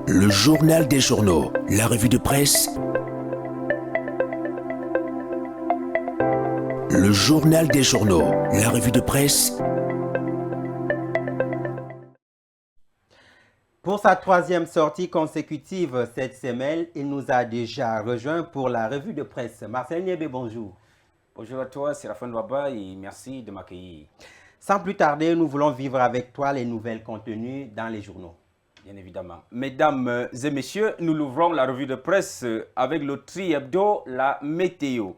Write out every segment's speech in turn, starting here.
Le journal des journaux, la revue de presse. Le journal des journaux, la revue de presse. Pour sa troisième sortie consécutive cette semaine, il nous a déjà rejoint pour la revue de presse. Marcel Niébé, bonjour. Bonjour à toi, Séraphin Baba, et merci de m'accueillir. Sans plus tarder, nous voulons vivre avec toi les nouvelles contenues dans les journaux. Bien évidemment. Mesdames et messieurs, nous l'ouvrons la revue de presse avec le tri-hebdo, la météo.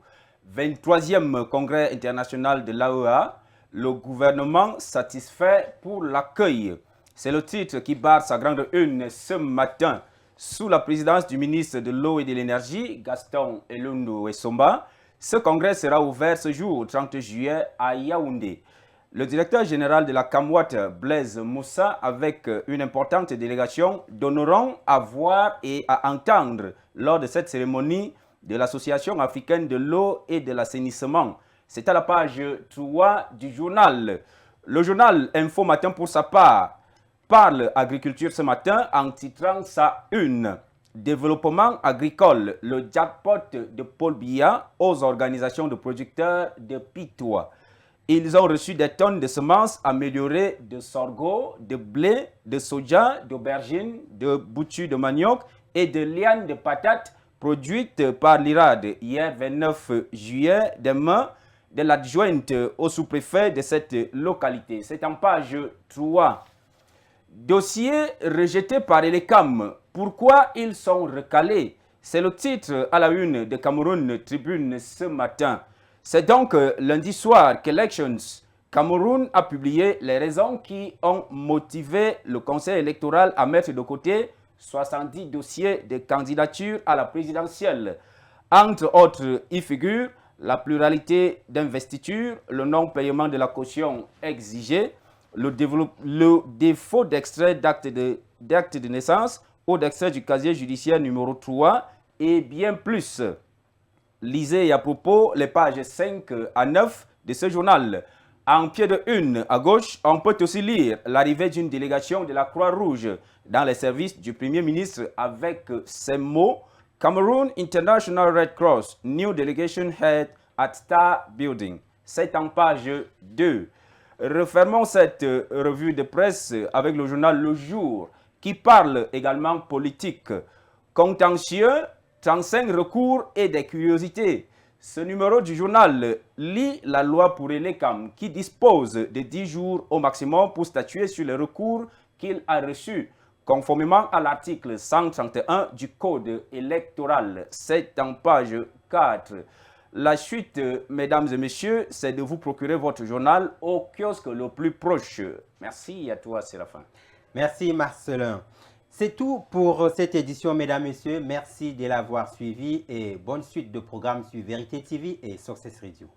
23e congrès international de l'AEA, le gouvernement satisfait pour l'accueil. C'est le titre qui barre sa grande une ce matin. Sous la présidence du ministre de l'Eau et de l'Énergie, Gaston Elundu Essomba, ce congrès sera ouvert ce jour, 30 juillet, à Yaoundé. Le directeur général de la CAMWAT, Blaise Moussa, avec une importante délégation, donneront à voir et à entendre lors de cette cérémonie de l'Association africaine de l'eau et de l'assainissement. C'est à la page 3 du journal. Le journal Info Matin, pour sa part, parle agriculture ce matin en titrant sa une. Développement agricole, le jackpot de Paul Biya aux organisations de producteurs de Pitois. Ils ont reçu des tonnes de semences améliorées de sorgho, de blé, de soja, d'aubergines, de boutures de manioc et de lianes de patates produites par l'IRAD hier 29 juillet des mains de l'adjointe au sous-préfet de cette localité. C'est en page 3. Dossier rejeté par Elecam. Pourquoi ils sont recalés? C'est le titre à la une de Cameroun Tribune ce matin. C'est donc lundi soir qu'Elections Cameroun a publié les raisons qui ont motivé le conseil électoral à mettre de côté 70 dossiers de candidature à la présidentielle. Entre autres, y figurent la pluralité d'investitures, le non-paiement de la caution exigée, le défaut d'extrait d'acte de naissance ou d'extrait du casier judiciaire numéro 3 et bien plus. Lisez à propos les pages 5 à 9 de ce journal. En pied de une, à gauche, on peut aussi lire l'arrivée d'une délégation de la Croix-Rouge dans les services du Premier ministre avec ces mots « Cameroon International Red Cross, New Delegation Head at Star Building ». C'est en page 2. Refermons cette revue de presse avec le journal Le Jour qui parle également politique. Contentieux, 35 recours et des curiosités. Ce numéro du journal lit la loi pour Elecam qui dispose de 10 jours au maximum pour statuer sur les recours qu'il a reçus, conformément à l'article 131 du Code électoral. C'est en page 4. La suite, mesdames et messieurs, c'est de vous procurer votre journal au kiosque le plus proche. Merci à toi, Séraphin. Merci, Marcelin. C'est tout pour cette édition, mesdames et messieurs. Merci de l'avoir suivi et bonne suite de programmes sur Vérité TV et Success Radio.